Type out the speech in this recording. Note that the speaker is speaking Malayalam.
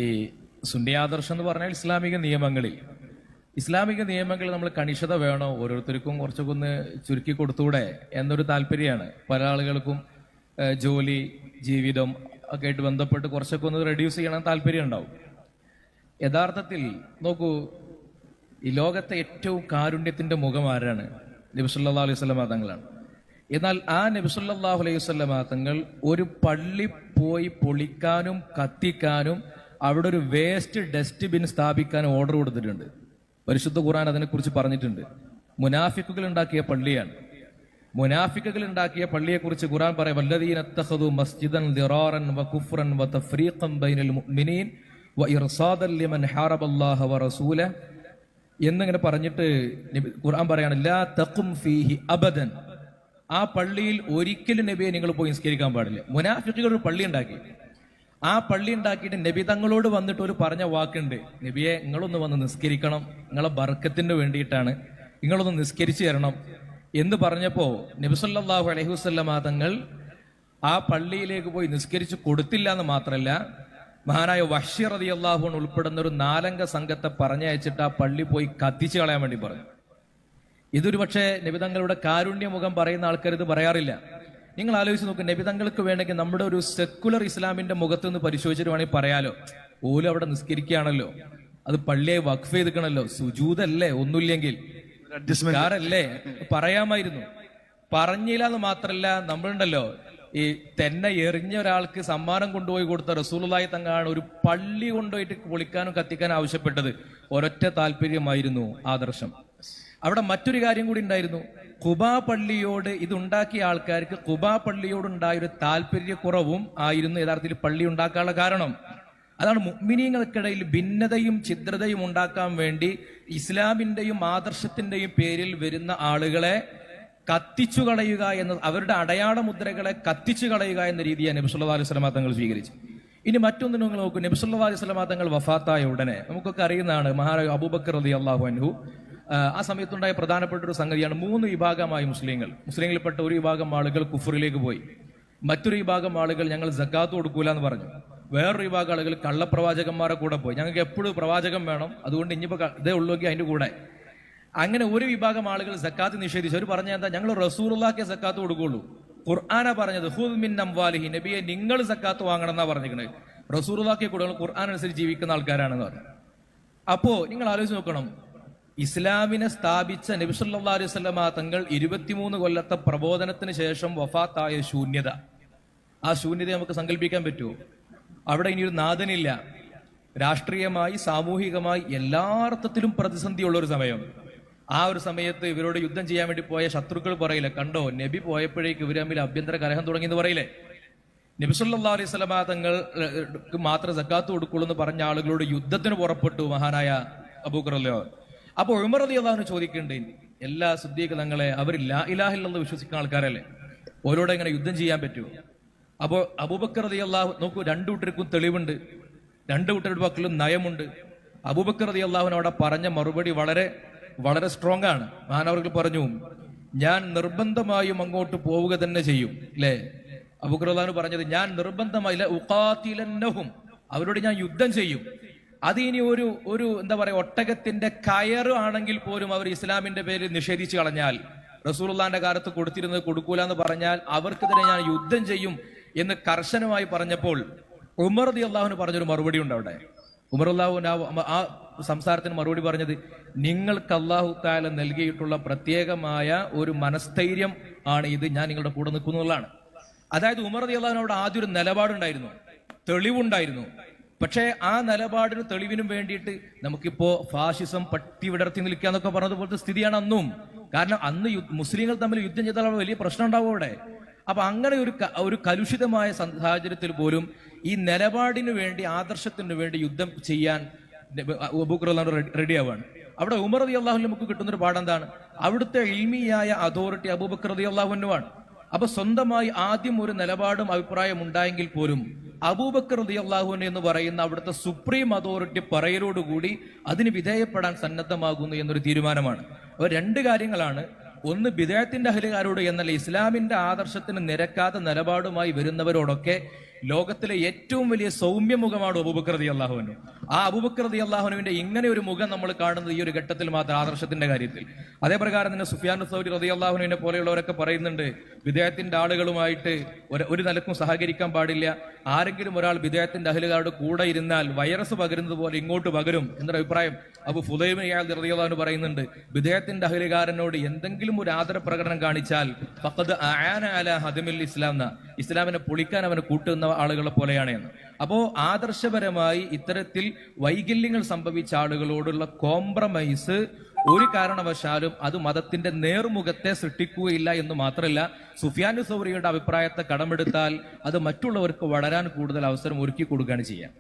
ഈ സുന്നി ആദർശം എന്ന് പറഞ്ഞാൽ ഇസ്ലാമിക നിയമങ്ങളിൽ നമ്മൾ കണിശത വേണോ, ഓരോരുത്തർക്കും കുറച്ചൊക്കെ ഒന്ന് ചുരുക്കി കൊടുത്തൂടെ എന്നൊരു താല്പര്യമാണ്. പല ആളുകൾക്കും ജോലി, ജീവിതം ഒക്കെ ആയിട്ട് ബന്ധപ്പെട്ട് കുറച്ചൊക്കെ ഒന്ന് റെഡ്യൂസ് ചെയ്യണം താല്പര്യം ഉണ്ടാവും. യഥാർത്ഥത്തിൽ നോക്കൂ, ഈ ലോകത്തെ ഏറ്റവും കാരുണ്യത്തിന്റെ മുഖം ആരാണ്? നബി സല്ലല്ലാഹു അലൈഹി വസല്ലമ തങ്ങളാണ്. എന്നാൽ ആ നബി സല്ലല്ലാഹു അലൈഹി വസല്ലമ തങ്ങൾ ഒരു പള്ളി പോയി പൊളിക്കാനും കത്തിക്കാനും അവിടെ ഒരു വേസ്റ്റ് ഡസ്റ്റ്ബിൻ സ്ഥാപിക്കാനും ഓർഡർ കൊടുത്തിട്ടുണ്ട്. പരിശുദ്ധ ഖുർആൻ അതിനെക്കുറിച്ച് പറഞ്ഞിട്ടുണ്ട്. മുനാഫിക്കുകൾ ഉണ്ടാക്കിയ പള്ളിയാണ്. മുനാഫിക്കുകൾ ഉണ്ടാക്കിയ പള്ളിയെക്കുറിച്ച് ഖുർആൻ പറയാം, വല്ലദീന ഇത്തഖദു മസ്ജിദൻ ദിറാറൻ വകുഫ്റൻ വതഫ്രീഖൻ ബൈനൽ മുഅ്മിനീൻ വഇർസാദൻ ലിമൻ ഹാറബല്ലാഹ വറസൂലഹു എന്നിങ്ങനെ പറഞ്ഞിട്ട് ഖുർആൻ പറയാണ്, ലാ തഖും ഫീഹി അബദൻ. ആ പള്ളിയിൽ ഒരിക്കലും നബിയെ നിങ്ങൾ പോയി നിസ്കരിക്കാൻ പാടില്ല. മുനാഫിക്കുകൾ ഒരു പള്ളി ഉണ്ടാക്കി. ആ പള്ളി ഉണ്ടാക്കിയിട്ട് നബി തങ്ങളോട് വന്നിട്ട് ഒരു പറഞ്ഞ വാക്കുണ്ട്, നബിയെ നിങ്ങളൊന്ന് വന്ന് നിസ്കരിക്കണം, നിങ്ങളെ ബർക്കത്തിന് വേണ്ടിയിട്ടാണ്, നിങ്ങളൊന്ന് നിസ്കരിച്ചു തരണം എന്ന് പറഞ്ഞപ്പോ നബി സല്ലല്ലാഹു അലൈഹി വസല്ലമ തങ്ങൾ ആ പള്ളിയിലേക്ക് പോയി നിസ്കരിച്ചു കൊടുത്തില്ല എന്ന് മാത്രമല്ല, മഹാനായ വഹ്ശി റളിയല്ലാഹു അൻഹു ഉൾപ്പെടുന്ന ഒരു 4 അംഗ സംഘത്തെ പറഞ്ഞയച്ചിട്ട് ആ പള്ളി പോയി കത്തിച്ചു കളയാൻ വേണ്ടി പറഞ്ഞു. ഇതൊരു പക്ഷേ നബിതങ്ങളുടെ കാരുണ്യമുഖം പറയുന്ന ആൾക്കാർ ഇത് പറയാറില്ല. നിങ്ങൾ ആലോചിച്ച് നോക്കും, നബിതങ്ങൾക്ക് വേണമെങ്കിൽ നമ്മുടെ ഒരു സെക്കുലർ ഇസ്ലാമിന്റെ മുഖത്ത് നിന്ന് പരിശോധിച്ചിട്ട് വേണമെങ്കിൽ പറയാലോ, ഓലും അവിടെ നിസ്കരിക്കുകയാണല്ലോ, അത് പള്ളിയെ വഖഫ് ചെയ്തിക്കണല്ലോ, സുജൂദല്ലേ, ഒന്നുമില്ലെങ്കിൽ അഡ്ജസ്റ്റ്മെന്റ് പറയാമായിരുന്നു. പറഞ്ഞില്ല എന്ന് മാത്രല്ല, നമ്മളുണ്ടല്ലോ ഈ തെന്നെ എറിഞ്ഞ ഒരാൾക്ക് സമ്മാനം കൊണ്ടുപോയി കൊടുത്ത റസൂലുള്ളാഹി തങ്ങളാണ് ഒരു പള്ളി കൊണ്ടുപോയിട്ട് പൊളിക്കാനും കത്തിക്കാനും ആവശ്യപ്പെട്ടത്. ഒരൊറ്റ താല്പര്യമായിരുന്നു ആദർശം. അവിടെ മറ്റൊരു കാര്യം കൂടി ഉണ്ടായിരുന്നു. ഖുബാ പള്ളിയോട് ഇതുണ്ടാക്കിയ ആൾക്കാർക്ക് ഖുബാ പള്ളിയോടുണ്ടായൊരു താല്പര്യക്കുറവും ആയിരുന്നു യഥാർത്ഥത്തിൽ പള്ളി ഉണ്ടാക്കാനുള്ള കാരണം. അതാണ് മുഅ്മിനീങ്ങൾക്കിടയിൽ ഭിന്നതയും ഛിദ്രതയും ഉണ്ടാക്കാൻ വേണ്ടി ഇസ്ലാമിന്റെയും ആദർശത്തിന്റെയും പേരിൽ വരുന്ന ആളുകളെ കത്തിച്ചു കളയുക എന്ന, അവരുടെ അടയാള മുദ്രകളെ കത്തിച്ചു കളയുക എന്ന രീതിയാണ് നബി സല്ലല്ലാഹു അലൈഹി വസല്ലമ തങ്ങൾ സ്വീകരിച്ചു. ഇനി മറ്റൊന്ന് നിങ്ങൾ നോക്കൂ, നബി സല്ലല്ലാഹു അലൈഹി വസല്ലമ തങ്ങൾ വഫാത്തായ ഉടനെ നമുക്കൊക്കെ അറിയുന്നതാണ്, മഹാനായ അബൂബക്കർ റളിയല്ലാഹു അൻഹു ആ സമയത്തുണ്ടായ പ്രധാനപ്പെട്ട ഒരു സംഗതിയാണ്, 3 വിഭാഗമായി മുസ്ലിങ്ങളിൽപ്പെട്ട ഒരു വിഭാഗം ആളുകൾ കുഫറിലേക്ക് പോയി, മറ്റൊരു വിഭാഗം ആളുകൾ ഞങ്ങൾ സക്കാത്ത് കൊടുക്കൂല എന്ന് പറഞ്ഞു, വേറൊരു വിഭാഗം ആളുകൾ കള്ളപ്രവാചകന്മാരെ കൂടെ പോയി, ഞങ്ങൾക്ക് എപ്പോഴും പ്രവാചകം വേണം, അതുകൊണ്ട് ഇനിയിപ്പോ ഇതേ ഉള്ളൂങ്കിൽ അതിന്റെ കൂടെ. അങ്ങനെ ഒരു വിഭാഗം ആളുകൾ സക്കാത്ത് നിഷേധിച്ചു. അവർ പറഞ്ഞ എന്താ, ഞങ്ങൾ റസൂലുള്ളാഹിക്ക് സക്കാത്ത് കൊടുക്കുള്ളൂ. ഖുർആനാ പറഞ്ഞത്, ഖുദ് മിൻ അംവാലിഹി, നബിയെ നിങ്ങൾ സക്കാത്ത് വാങ്ങണം എന്നാ പറഞ്ഞിരിക്കുന്നത്. റസൂലുള്ളാഹിക്ക് കൊടുക്കണം, ഖുർആൻ അനുസരിച്ച് ജീവിക്കുന്ന ആൾക്കാരാണെന്ന് പറഞ്ഞു. അപ്പോ നിങ്ങൾ ആലോചിച്ച് നോക്കണം, ഇസ്ലാമിനെ സ്ഥാപിച്ച നബി സല്ലല്ലാഹു അലൈഹി വസല്ലമ തങ്ങൾ 23 കൊല്ലത്തെ പ്രബോധനത്തിന് ശേഷം വഫാത്തായ ശൂന്യത, ആ ശൂന്യത നമുക്ക് സങ്കല്പിക്കാൻ പറ്റുമോ? അവിടെ ഇനിയൊരു നാഥനില്ല. രാഷ്ട്രീയമായി, സാമൂഹികമായി എല്ലാ അർത്ഥത്തിലും പ്രതിസന്ധിയുള്ള ഒരു സമയം. ആ ഒരു സമയത്ത് ഇവരോട് യുദ്ധം ചെയ്യാൻ വേണ്ടി പോയ ശത്രുക്കൾ പറയില്ല, കണ്ടോ നബി പോയപ്പോഴേക്ക് ഇവർ തമ്മിൽ ആഭ്യന്തര കലഹം തുടങ്ങി എന്ന് പറയില്ലേ? നബി സല്ലല്ലാഹു അലൈഹി വസല്ലമ തങ്ങൾക്ക് മാത്രം സക്കാത്ത് കൊടുക്കുള്ളൂ എന്ന് പറഞ്ഞ ആളുകളോട് യുദ്ധത്തിന് പുറപ്പെട്ടു മഹാനായ അബൂബക്കർ റളിയല്ലാഹു അൻഹു. അപ്പൊ ഉമർ റളിയല്ലാഹു അൻഹു ചോദിക്കുന്നുണ്ട്, എല്ലാ സിദ്ദീഖ് തങ്ങളെ, അവർ ലാ ഇലാഹ ഇല്ലല്ലാഹ് വിശ്വസിക്കുന്ന ആൾക്കാരല്ലേ, ഓരോടെ എങ്ങനെ യുദ്ധം ചെയ്യാൻ പറ്റുമോ? അപ്പോൾ അബൂബക്കർ റളിയല്ലാഹു, നോക്കൂ, 2 കൂട്ടർക്കും തെളിവുണ്ട്, 2 കൂട്ടരുടെ പക്കലും നയമുണ്ട്. അബൂബക്കർ റളിയല്ലാഹു അവിടെ പറഞ്ഞ മറുപടി വളരെ വളരെ സ്ട്രോങ് ആണ്. മഹാനവർകൾ പറഞ്ഞു, ഞാൻ നിർബന്ധമായും അങ്ങോട്ട് പോവുക തന്നെ ചെയ്യും, അല്ലേ? അബൂബക്കർ റളിയല്ലാഹു പറഞ്ഞത്, ഞാൻ നിർബന്ധമായി ഉഖാതിലന്നഹും, അവരോട് ഞാൻ യുദ്ധം ചെയ്യും. അത് ഇനി ഒരു എന്താ പറയാ, ഒട്ടകത്തിന്റെ കയറ് ആണെങ്കിൽ പോലും അവർ ഇസ്ലാമിന്റെ പേരിൽ നിഷേധിച്ചു കളഞ്ഞാൽ, റസൂലുള്ളാഹിന്റെ കാലത്ത് കൊടുത്തിരുന്നത് കൊടുക്കൂല എന്ന് പറഞ്ഞാൽ അവർക്കെതിരെ ഞാൻ യുദ്ധം ചെയ്യും എന്ന് കർശനമായി പറഞ്ഞപ്പോൾ ഉമർ റളിയല്ലാഹു പറഞ്ഞൊരു മറുപടി ഉണ്ട് അവിടെ. ഉമർ റളിയല്ലാഹു ആ സംസാരത്തിന് മറുപടി പറഞ്ഞത്, നിങ്ങൾക്ക് അല്ലാഹു തആല നൽകിയിട്ടുള്ള പ്രത്യേകമായ ഒരു മനസ്ഥൈര്യം ആണ് ഇത്, ഞാൻ നിങ്ങളുടെ കൂടെ നിൽക്കുന്നതാണ്. അതായത് ഉമർ റളിയല്ലാഹുവിനോട് ആദ്യം ഒരു നിലപാടുണ്ടായിരുന്നു, തെളിവുണ്ടായിരുന്നു. പക്ഷേ ആ നിലപാടിന് തെളിവിനും വേണ്ടിയിട്ട് നമുക്കിപ്പോ ഫാഷിസം പട്ടി വിടർത്തി നിൽക്കുക എന്നൊക്കെ പറഞ്ഞതുപോലത്തെ സ്ഥിതിയാണ് അന്നും. കാരണം അന്ന് മുസ്ലിങ്ങൾ തമ്മിൽ യുദ്ധം ചെയ്താൽ വലിയ പ്രശ്നം ഉണ്ടാവും അവിടെ. അപ്പൊ അങ്ങനെ ഒരു കലുഷിതമായ സാഹചര്യത്തിൽ പോലും ഈ നിലപാടിന് വേണ്ടി, ആദർശത്തിന് വേണ്ടി യുദ്ധം ചെയ്യാൻ അബൂബക്കർ റളിയല്ലാഹു റെഡി ആവുകയാണ്. അവിടെ ഉമർ റളിയല്ലാഹു നമുക്ക് കിട്ടുന്നൊരു പാഠം എന്താണ്? അവിടുത്തെ ഇൽമിയായ അതോറിറ്റി അബൂബക്കർ റളിയല്ലാഹു അൻഹുവാണ്. അപ്പൊ സ്വന്തമായി ആദ്യം ഒരു നിലപാടും അഭിപ്രായം ഉണ്ടായെങ്കിൽ പോലും അബൂബക്കർ റളിയല്ലാഹു അൻഹു എന്ന് പറയുന്ന അവിടുത്തെ സുപ്രീം അതോറിറ്റി പറയലോടുകൂടി അതിന് വിധേയപ്പെടാൻ സന്നദ്ധമാകുന്നു എന്നൊരു തീരുമാനമാണ്. അപ്പോൾ 2 കാര്യങ്ങളാണ്. ഒന്ന്, ബിദഅത്തിന്റെ അഹ്ലുകാരോട് എന്നല്ല, ഇസ്ലാമിന്റെ ആദർശത്തിന് നിരക്കാത്ത നിലപാടുമായി വരുന്നവരോടൊക്കെ ലോകത്തിലെ ഏറ്റവും വലിയ സൗമ്യമുഖമാണ് അബൂബക്കർ റളിയല്ലാഹു അൻഹു. ആ അബൂബക്കർ റളിയല്ലാഹുവിന്റെ ഇങ്ങനെ ഒരു മുഖം നമ്മൾ കാണുന്നത് ഈ ഒരു ഘട്ടത്തിൽ മാത്രം, ആദർശത്തിന്റെ കാര്യത്തിൽ. അതേ പ്രകാരം തന്നെ സുഫിയാൻ സൗരി റളിയല്ലാഹുവിനെ പോലെയുള്ളവരൊക്കെ പറയുന്നുണ്ട്, വിദേഹത്തിന്റെ ആളുകളുമായിട്ട് ഒരു നിലക്കും സഹകരിക്കാൻ പാടില്ല. ആരെങ്കിലും ഒരാൾ വിദേഹത്തിന്റെ അഹലുകാരുടെ കൂടെ ഇരുന്നാൽ വൈറസ് പകരുന്നത് പോലെ ഇങ്ങോട്ട് പകരും എന്നൊരു അഭിപ്രായം അബു ഫുദൈൽ റളിയല്ലാഹു അൻഹു പറയുന്നുണ്ട്. വിദേഹത്തിന്റെ അഹലുകാരനോട് എന്തെങ്കിലും ഒരു ആദര പ്രകടനം കാണിച്ചാൽ ഫഖദ് അആന അലാ ഹദമിൽ ഇസ്ലാം, ഇസ്ലാമിനെ പൊളിക്കാൻ അവനെ കൂട്ടുന്ന ആളുകളെ പോലെയാണ് എന്ന്. അപ്പോ ആദർശപരമായി ഇത്തരത്തിൽ വൈകല്യങ്ങൾ സംഭവിച്ച ആളുകളോടുള്ള കോംപ്രമൈസ് ഒരു കാരണവശാലും അത് മതത്തിന്റെ നേർമുഖത്തെ സൃഷ്ടിക്കുകയില്ല എന്ന് മാത്രമല്ല, സുഫിയാൻ സൗരിയുടെ അഭിപ്രായത്തെ കടമെടുത്താൽ അത് മറ്റുള്ളവർക്ക് വളരാൻ കൂടുതൽ അവസരം ഒരുക്കി കൊടുക്കുകയാണ് ചെയ്യുക.